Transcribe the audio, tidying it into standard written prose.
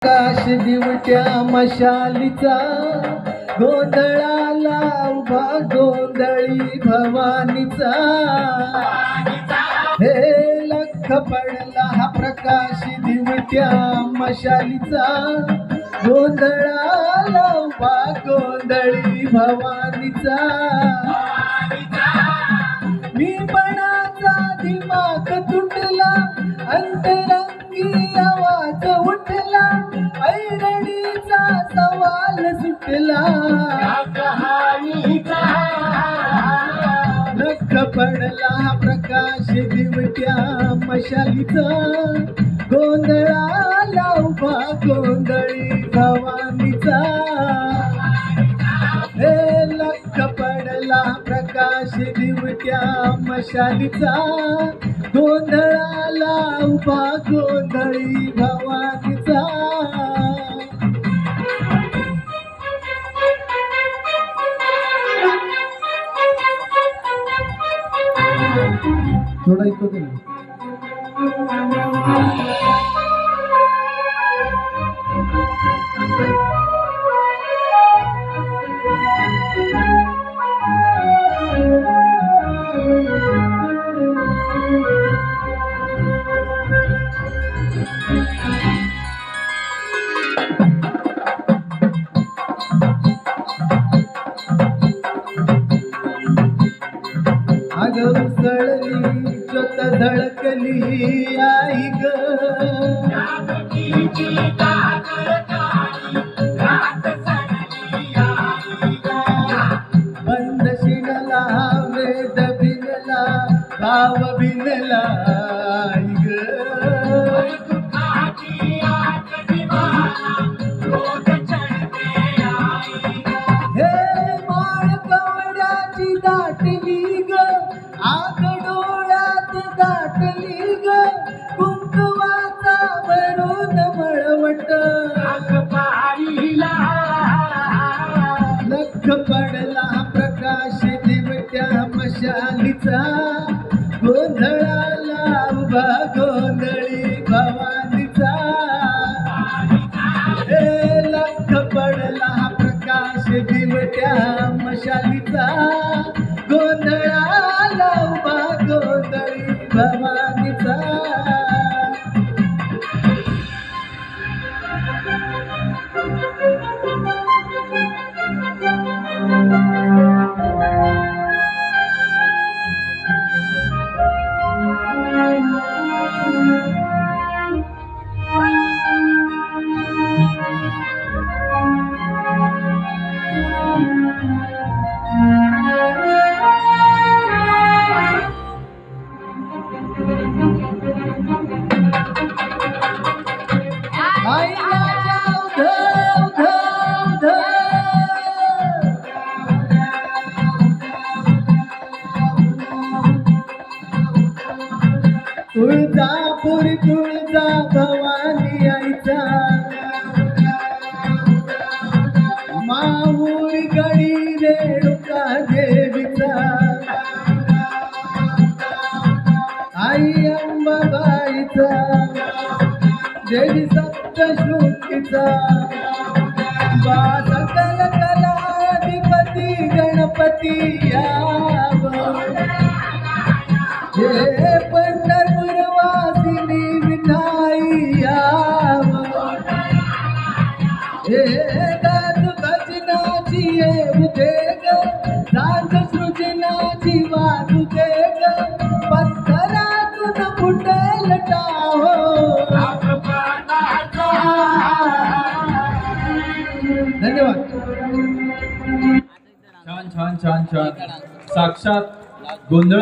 आकाश दिवट्या मशालीचा गोंधळाला उभा गोंधळी भवानीचा हे लख पडला हा प्रकाश दिवट्या मशालीचा गोंधळाला उभा गोंधळी भवानीचा मी पणाचा दिमाग तुटला अंतरंगी आवाज उठला ऐरणीचा सवाल सुटला लख पडला प्रकाश दिवट्या मशालीचा गोंधळाला उभा गोंधळी भवानीचा हे लख पडला प्रकाश दिवट्या मशालीचा गोंधळाला उभा गोंधळी भवानीचा थोडा ऐकतो ते उसळली ज्योत झळकली आई ग बंद शिणला वेद भिनला भाव भिनला आई ग हे माळ कवड्याची दाटली ग आग डोळ्यात दाटली ग कुंकवाचा भरून मळवट लख पडला प्रकाश दिवट्या मशालीचा गोंधळाला उभा गोंधळी भवानीचा हे लख पडला प्रकाश दिवट्या मशालीचा गोंधळाला उभा गोंधळी भवानीचा तुळजापूर तुळजा भवानी आईचा माहूर गडी रेणुका देवीचा आई अंबाबाईचा देवी सप्तशृंगीचा सकल कलाधिपती गणपती यावं हे पंढरपूर वासिनी विठाई यावं हे दास भजनाची येऊ दे ग राज सृजनाची वाजू दे ग पत्थरातून फुटेल टाहो धन्यवाद. छान छान छान छान साक्षात गोंधळ